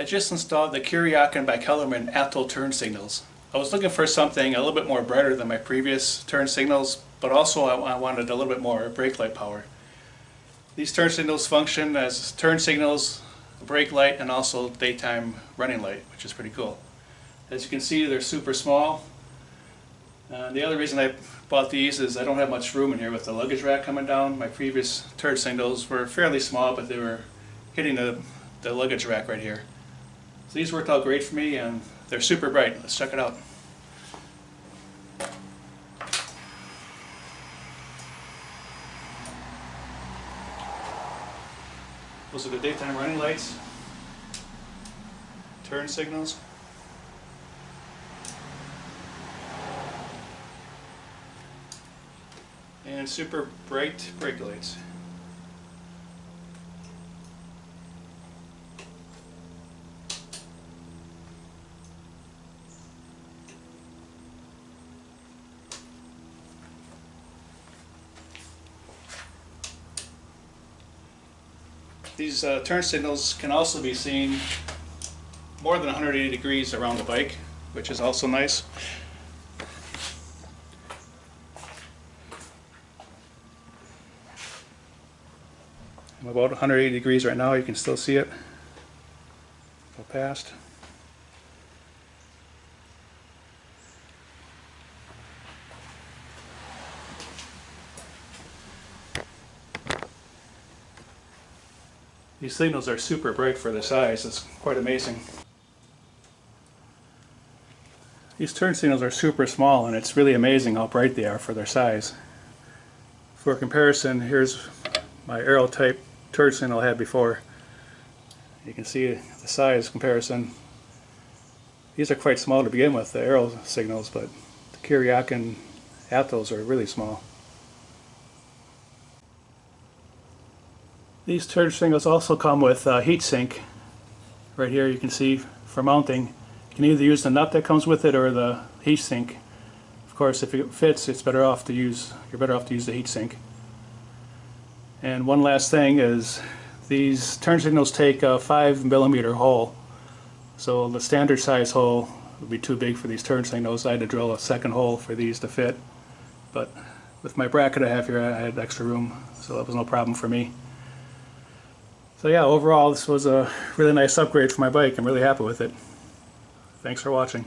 I just installed the Kuryakyn by Kellermann Atto Turn Signals. I was looking for something a little bit more brighter than my previous turn signals, but also I wanted a little bit more brake light power. These turn signals function as turn signals, brake light, and also daytime running light, which is pretty cool. As you can see, they're super small. The other reason I bought these is I don't have much room in here with the luggage rack coming down. My previous turn signals were fairly small, but they were hitting the luggage rack right here. So these worked out great for me, and they're super bright. Let's check it out. Those are the daytime running lights, turn signals. And super bright brake lights. These turn signals can also be seen more than 180 degrees around the bike, which is also nice. I'm about 180 degrees right now. You can still see it go past. These signals are super bright for their size. It's quite amazing. These turn signals are super small, and it's really amazing how bright they are for their size. For comparison, here's my arrow type turn signal I had before. You can see the size comparison. These are quite small to begin with, the arrow signals, but the Kuryakyn Attos are really small. These turn signals also come with heat sink. Right here you can see for mounting. You can either use the nut that comes with it or the heat sink. Of course, if it fits, you're better off to use the heat sink. And one last thing is, these turn signals take a 5mm hole. So the standard size hole would be too big for these turn signals. I had to drill a second hole for these to fit. But with my bracket I have here, I had extra room, so that was no problem for me. So yeah, overall this was a really nice upgrade for my bike. I'm really happy with it. Thanks for watching.